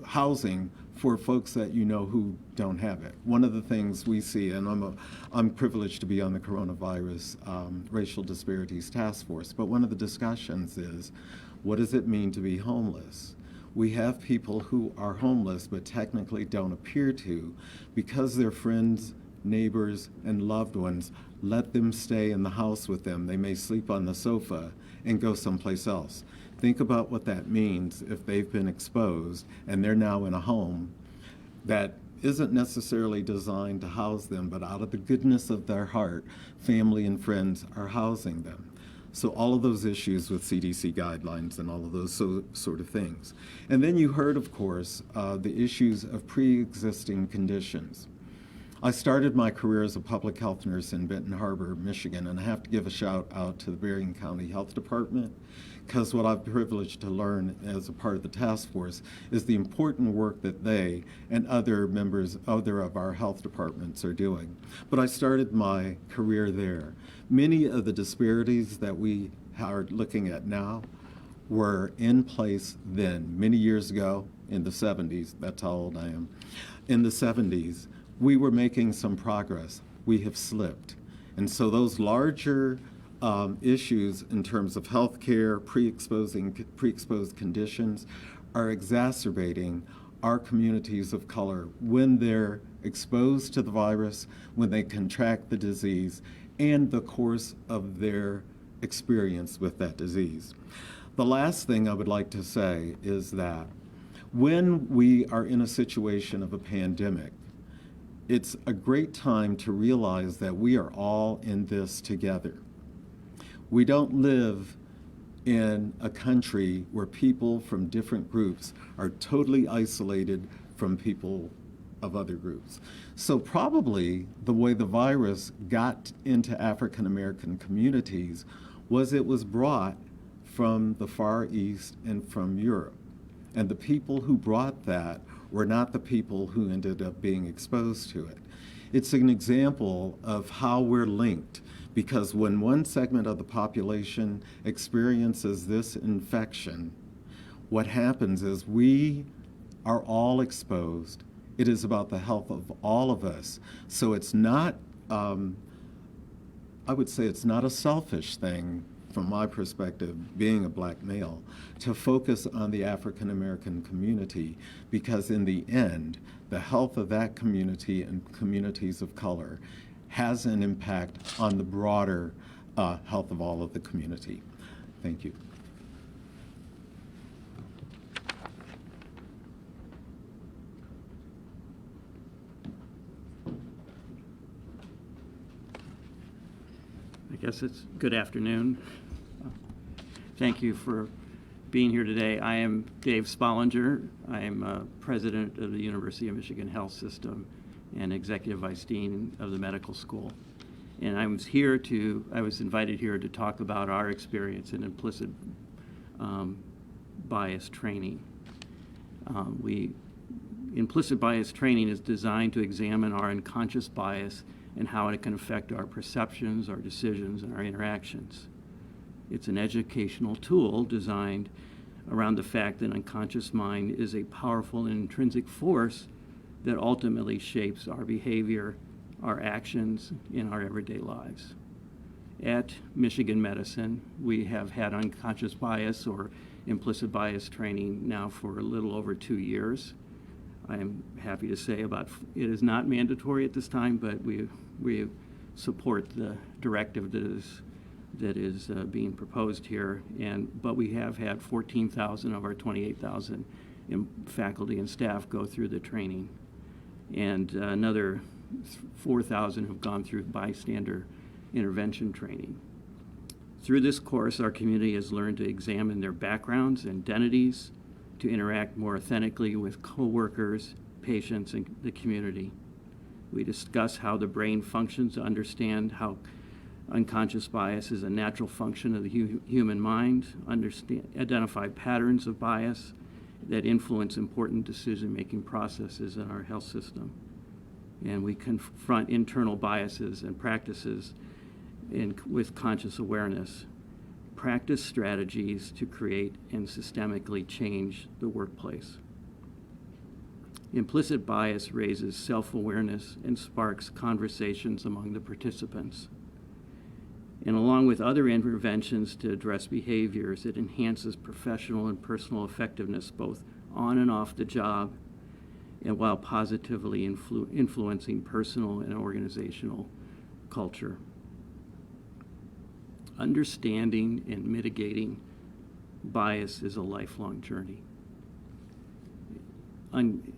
E: housing for folks that you know who don't have it? One of the things we see, and I'm privileged to be on the coronavirus racial disparities task force, but one of the discussions is, what does it mean to be homeless? We have people who are homeless but technically don't appear to because their friends, neighbors, and loved ones let them stay in the house with them. They may sleep on the sofa and go someplace else. Think about what that means if they've been exposed and they're now in a home that isn't necessarily designed to house them, but out of the goodness of their heart, family and friends are housing them. So all of those issues with CDC guidelines and all of those sort of things. And then you heard, of course, the issues of pre-existing conditions. I started my career as a public health nurse in Benton Harbor, Michigan, and I have to give a shout out to the Berrien County Health Department, because what I've been privileged to learn as a part of the task force is the important work that they and other of our health departments are doing. But I started my career there. Many of the disparities that we are looking at now were in place then, many years ago in the 70s. That's how old I am. In the 70s, we were making some progress. We have slipped. And so those larger issues in terms of health care, pre-exposed conditions are exacerbating our communities of color when they're exposed to the virus, when they contract the disease, and the course of their experience with that disease. The last thing I would like to say is that when we are in a situation of a pandemic, it's a great time to realize that we are all in this together. We don't live in a country where people from different groups are totally isolated from people of other groups. So probably the way the virus got into African American communities was it was brought from the Far East and from Europe. And the people who brought that were not the people who ended up being exposed to it. It's an example of how we're linked, because when one segment of the population experiences this infection, what happens is we are all exposed. It is about the health of all of us. So it's not, I would say it's not a selfish thing from my perspective, being a Black male, to focus on the African American community, because in the end, the health of that community and communities of color has an impact on the broader health of all of the community. Thank you.
F: I guess it's good afternoon. Thank you for being here today. I am Dave Spollinger. I am president of the University of Michigan Health System and executive vice dean of the medical school. And I was invited here to talk about our experience in implicit bias training. Implicit bias training is designed to examine our unconscious bias and how it can affect our perceptions, our decisions, and our interactions. It's an educational tool designed around the fact that unconscious mind is a powerful and intrinsic force that ultimately shapes our behavior, our actions in our everyday lives. At Michigan Medicine, we have had unconscious bias or implicit bias training now for a little over 2 years. I am happy to say it is not mandatory at this time, but we support the directive that is being proposed here. But we have had 14,000 of our 28,000 faculty and staff go through the training, and another 4,000 have gone through bystander intervention training. Through this course, our community has learned to examine their backgrounds and identities, to interact more authentically with coworkers, patients, and the community. We discuss how the brain functions to understand how unconscious bias is a natural function of the human mind, identify patterns of bias that influence important decision-making processes in our health system. And we confront internal biases and practices with conscious awareness, practice strategies to create and systemically change the workplace. Implicit bias raises self-awareness and sparks conversations among the participants. And along with other interventions to address behaviors, it enhances professional and personal effectiveness both on and off the job, and while positively influencing personal and organizational culture. Understanding and mitigating bias is a lifelong journey.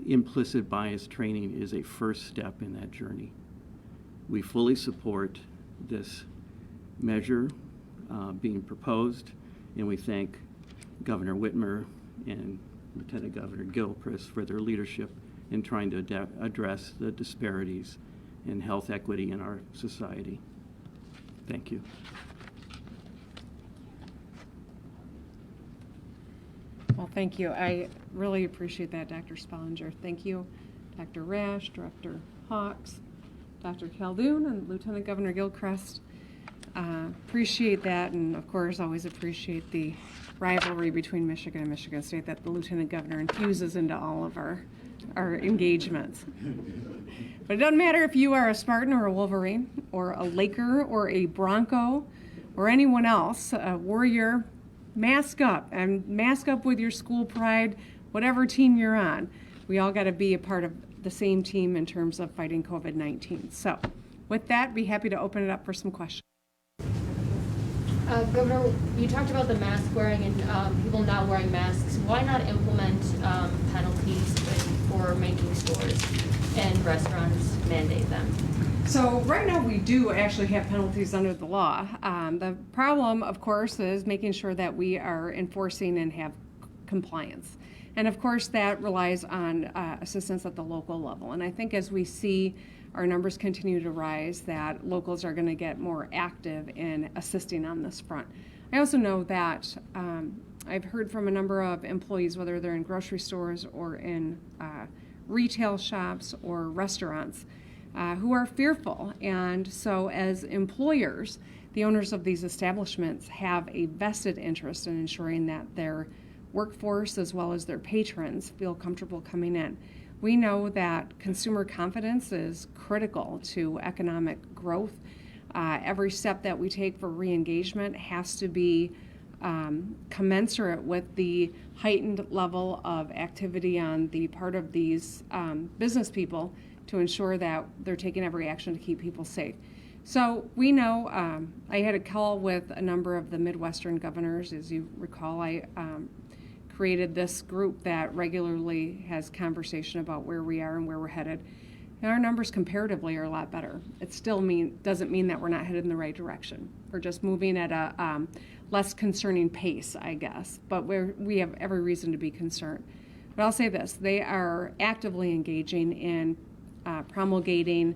F: Implicit bias training is a first step in that journey. We fully support this measure being proposed, and we thank Governor Whitmer and Lieutenant Governor Gilchrist for their leadership in trying to address the disparities in health equity in our society. Thank you.
A: Well, thank you. I really appreciate that, Dr. Spellinger. Thank you, Dr. Rash, Director Hawks, Dr. Caldoun, and Lieutenant Governor Gilchrist. Appreciate that, and of course, always appreciate the rivalry between Michigan and Michigan State that the Lieutenant Governor infuses into all of our engagements. But it doesn't matter if you are a Spartan or a Wolverine or a Laker or a Bronco or anyone else, a Warrior. Mask up and mask up with your school pride, whatever team you're on. We all got to be a part of the same team in terms of fighting COVID-19. So with that, be happy to open it up for some questions.
G: Governor, you talked about the mask wearing and people not wearing masks. Why not implement penalties for making stores and restaurants mandate them?
A: So right now we do actually have penalties under the law. The problem, of course, is making sure that we are enforcing and have compliance. And of course that relies on assistance at the local level. And I think as we see our numbers continue to rise, that locals are going to get more active in assisting on this front. I also know that I've heard from a number of employees, whether they're in grocery stores or in retail shops or restaurants, who are fearful. And so as employers, the owners of these establishments have a vested interest in ensuring that their workforce as well as their patrons feel comfortable coming in. We know that consumer confidence is critical to economic growth. Every step that we take for re-engagement has to be commensurate with the heightened level of activity on the part of these business people to ensure that they're taking every action to keep people safe. So we know, I had a call with a number of the Midwestern governors. As you recall, I created this group that regularly has conversation about where we are and where we're headed. And our numbers comparatively are a lot better. It still doesn't mean that we're not headed in the right direction. We're just moving at a less concerning pace, I guess. But we have every reason to be concerned. But I'll say this, they are actively engaging in promulgating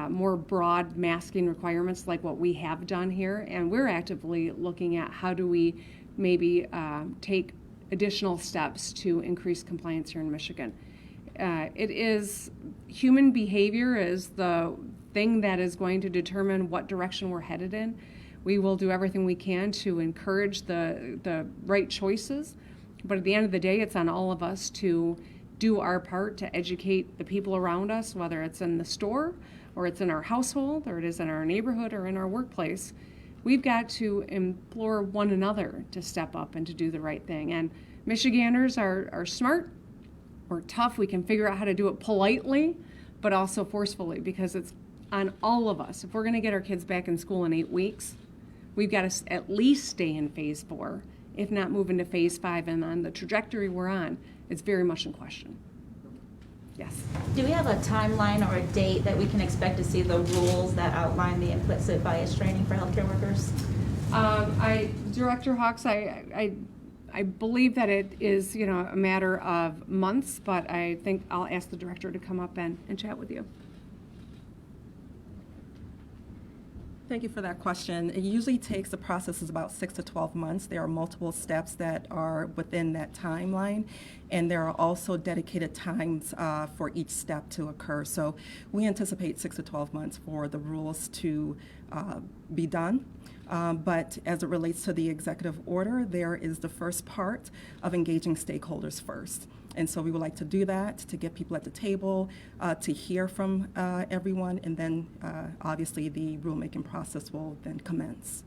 A: more broad masking requirements like what we have done here. And we're actively looking at how do we maybe take additional steps to increase compliance here in Michigan. It is, human behavior is the thing that is going to determine what direction we're headed in. We will do everything we can to encourage the right choices, but at the end of the day, it's on all of us to do our part to educate the people around us, whether it's in the store or it's in our household or it is in our neighborhood or in our workplace. We've got to implore one another to step up and to do the right thing. And Michiganders are smart, we're tough, we can figure out how to do it politely, but also forcefully, because it's on all of us. If we're gonna get our kids back in school in 8 weeks, we've got to at least stay in phase 4, if not move into phase 5, and on the trajectory we're on, it's very much in question. Yes.
H: Do we have a timeline or a date that we can expect to see the rules that outline the implicit bias training for healthcare workers?
A: Director Hawks, I believe that it is, a matter of months, but I think I'll ask the director to come up and chat with you.
D: Thank you for that question. It usually takes, the process is about 6 to 12 months. There are multiple steps that are within that timeline, and there are also dedicated times for each step to occur. So we anticipate 6 to 12 months for the rules to be done. But as it relates to the executive order, there is the first part of engaging stakeholders first. And so we would like to do that, to get people at the table, to hear from everyone, and then obviously the rulemaking process will then commence.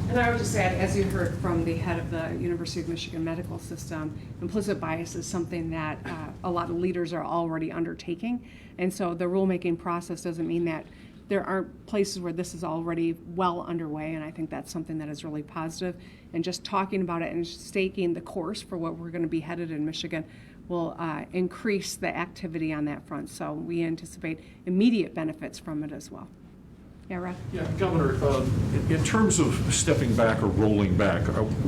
A: And I would just add, as you heard from the head of the University of Michigan Medical System, implicit bias is something that a lot of leaders are already undertaking. And so the rulemaking process doesn't mean that there aren't places where this is already well underway, and I think that's something that is really positive. And just talking about it and staking the course for what we're going to be headed in Michigan will increase the activity on that front. So we anticipate immediate benefits from it as well. Yeah, Rod?
I: Yeah, Governor, in terms of stepping back or rolling back,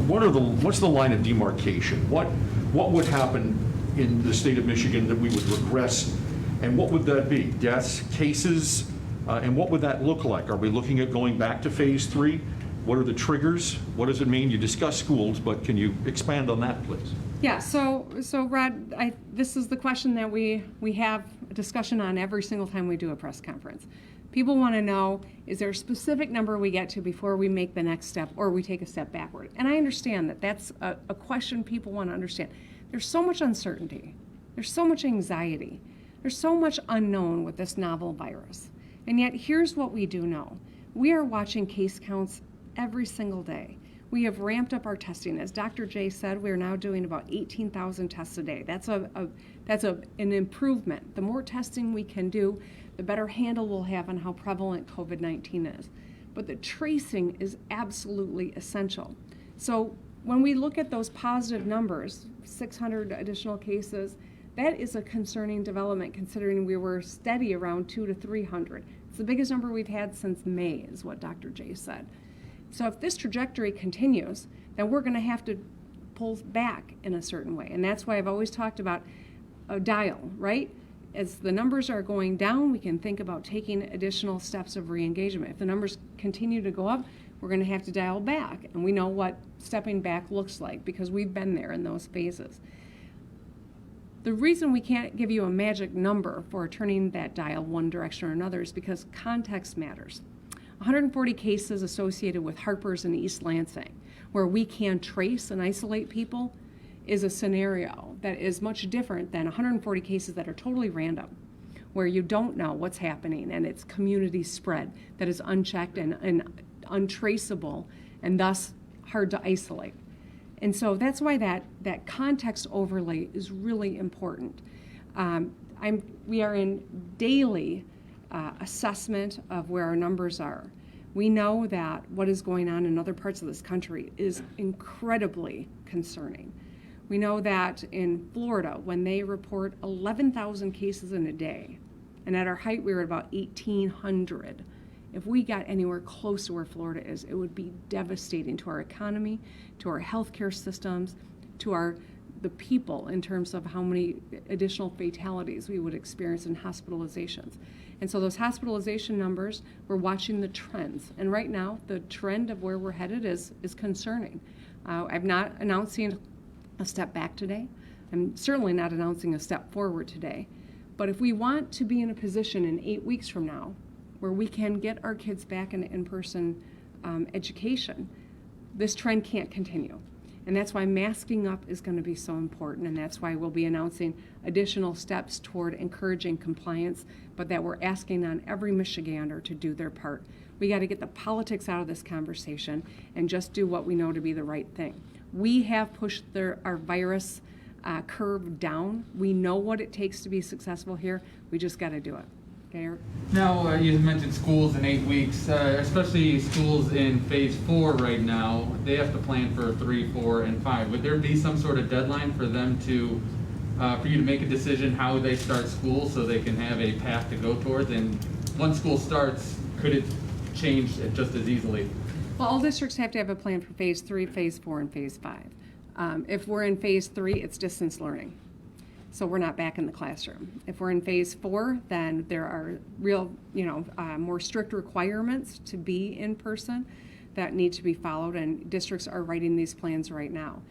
I: what's the line of demarcation? What would happen in the state of Michigan that we would regress, and what would that be? Deaths, cases, and what would that look like? Are we looking at going back to phase 3? What are the triggers? What does it mean? You discuss schools, but can you expand on that, please?
A: Yeah, so Rod, this is the question that we have a discussion on every single time we do a press conference. People want to know, is there a specific number we get to before we make the next step or we take a step backward? And I understand that that's a question people want to understand. There's so much uncertainty. There's so much anxiety. There's so much unknown with this novel virus. And yet, here's what we do know. We are watching case counts every single day. We have ramped up our testing. As Dr. J said, we are now doing about 18,000 tests a day. That's an improvement. The more testing we can do, the better handle we'll have on how prevalent COVID-19 is. But the tracing is absolutely essential. So when we look at those positive numbers, 600 additional cases, that is a concerning development considering we were steady around 200 to 300. It's the biggest number we've had since May, is what Dr. J said. So if this trajectory continues, then we're going to have to pull back in a certain way. And that's why I've always talked about a dial, right? As the numbers are going down, we can think about taking additional steps of re-engagement. If the numbers continue to go up, we're going to have to dial back. And we know what stepping back looks like because we've been there in those phases. The reason we can't give you a magic number for turning that dial one direction or another is because context matters. 140 cases associated with Harper's and East Lansing, where we can trace and isolate people, is a scenario that is much different than 140 cases that are totally random, where you don't know what's happening and it's community spread that is unchecked and untraceable and thus hard to isolate. And so that's why that context overlay is really important. We are in daily assessment of where our numbers are. We know that what is going on in other parts of this country is incredibly concerning. We know that in Florida, when they report 11,000 cases in a day, and at our height we were at about 1,800, if we got anywhere close to where Florida is, it would be devastating to our economy, to our healthcare systems, to the people in terms of how many additional fatalities we would experience in hospitalizations. And so those hospitalization numbers, we're watching the trends. And right now, the trend of where we're headed is concerning. I'm not announcing a step back today. I'm certainly not announcing a step forward today. But if we want to be in a position in 8 weeks from now where we can get our kids back in in-person education, this trend can't continue. And that's why masking up is going to be so important, and that's why we'll be announcing additional steps toward encouraging compliance, but that we're asking on every Michigander to do their part. We got to get the politics out of this conversation and just do what we know to be the right thing. We have pushed our virus curve down. We know what it takes to be successful here. We just got to do it. Okay, Eric?
J: Now, you mentioned schools in 8 weeks, especially schools in phase 4 right now. They have to plan for 3, 4, and 5. Would there be some sort of deadline for them to, for you to make a decision how they start school so they can have a path to go towards? And once school starts, could it change just as easily?
A: Well, all districts have to have a plan for phase 3, phase 4, and phase 5. If we're in phase 3, it's distance learning. So we're not back in the classroom. If we're in phase 4, then there are real, more strict requirements to be in person that need to be followed, and districts are writing these plans right now.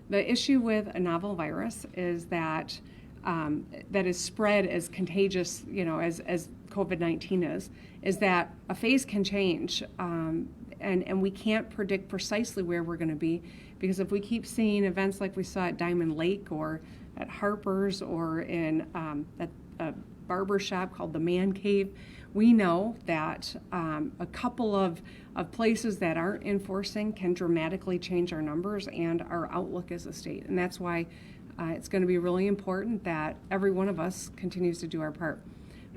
A: The issue with a novel virus is that that is spread as contagious, as COVID-19 is that a phase can change, and we can't predict precisely where we're going to be, because if we keep seeing events like we saw at Diamond Lake or at Harper's or in at a barber shop called the Man Cave, we know that a couple of places that aren't enforcing can dramatically change our numbers and our outlook as a state. And that's why it's going to be really important that every one of us continues to do our part.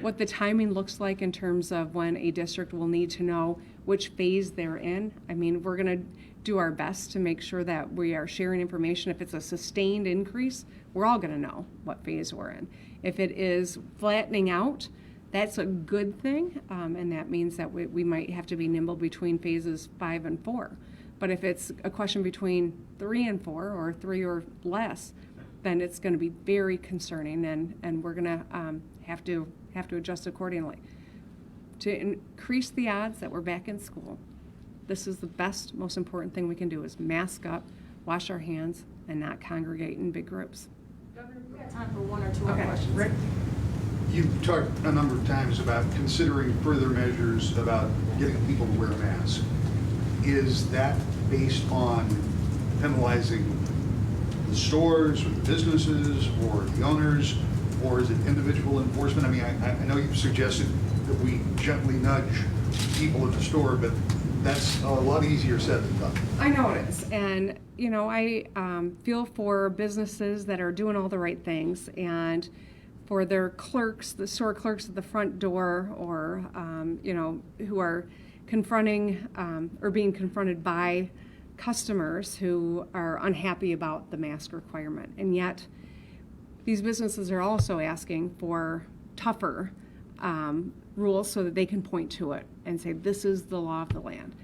A: What the timing looks like in terms of when a district will need to know which phase they're in, I mean, we're going to do our best to make sure that we are sharing information. If it's a sustained increase, we're all going to know what phase we're in. If it is flattening out, that's a good thing, and that means that we might have to be nimble between phases 5 and 4. But if it's a question between 3 and 4, or 3 or less, then it's going to be very concerning, and we're going to have to adjust accordingly. To increase the odds that we're back in school, this is the best, most important thing we can do, is mask up, wash our hands, and not congregate in big groups.
H: Governor, we got time for one or two more questions.
A: Rick?
K: You've talked a number of times about considering further measures about getting people to wear a mask. Is that based on penalizing the stores or the businesses or the owners, or is it individual enforcement? I mean, I know you've suggested that we gently nudge people at the store, but that's a lot easier said than done.
A: I know it is, and I feel for businesses that are doing all the right things, and for their clerks, the store clerks at the front door, or who are confronting or being confronted by customers who are unhappy about the mask requirement. And yet these businesses are also asking for tougher rules so that they can point to it and say, this is the law of the land.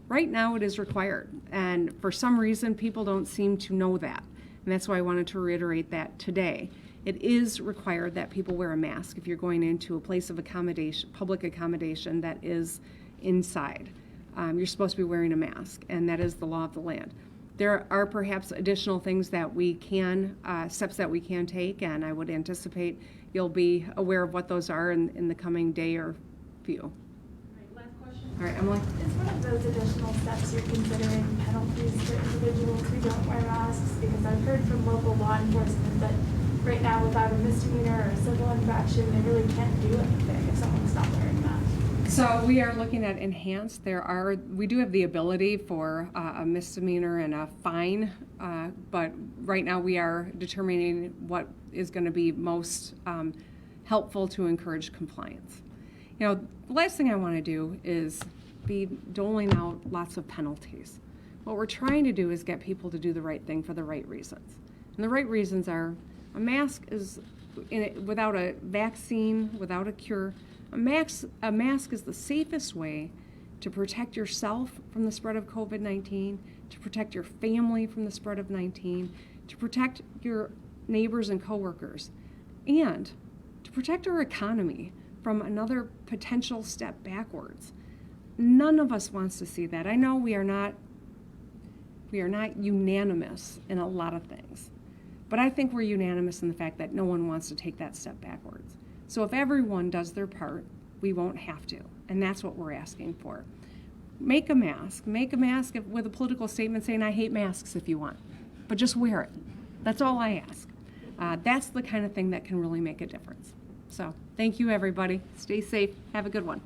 A: Right now it is required, and for some reason people don't seem to know that, and that's why I wanted to reiterate that today. It is required that people wear a mask if you're going into a place of accommodation, public accommodation that is inside. You're supposed to be wearing a mask, and that is the law of the land. There are perhaps additional things that we can, steps that we can take, and I would anticipate you'll be aware of what those are in the coming day or few.
L: All right, last question.
A: All right, Emily?
L: Is one of those additional steps you're considering penalties for individuals who don't wear masks? Because I've heard from local law enforcement that right now, without a misdemeanor or a civil infraction, they really can't do anything if someone's not wearing a mask.
A: So we are looking at enhanced. We do have the ability for a misdemeanor and a fine, but right now we are determining what is going to be most helpful to encourage compliance. The last thing I want to do is be doling out lots of penalties. What we're trying to do is get people to do the right thing for the right reasons. And the right reasons are, a mask is, without a vaccine, without a cure, a mask is the safest way to protect yourself from the spread of COVID-19, to protect your family from the spread of 19, to protect your neighbors and coworkers, and to protect our economy from another potential step backwards. None of us wants to see that. I know we are not unanimous in a lot of things, but I think we're unanimous in the fact that no one wants to take that step backwards. So if everyone does their part, we won't have to, and that's what we're asking for. Make a mask with a political statement saying, I hate masks if you want, but just wear it. That's all I ask. That's the kind of thing that can really make a difference. So thank you, everybody. Stay safe. Have a good one.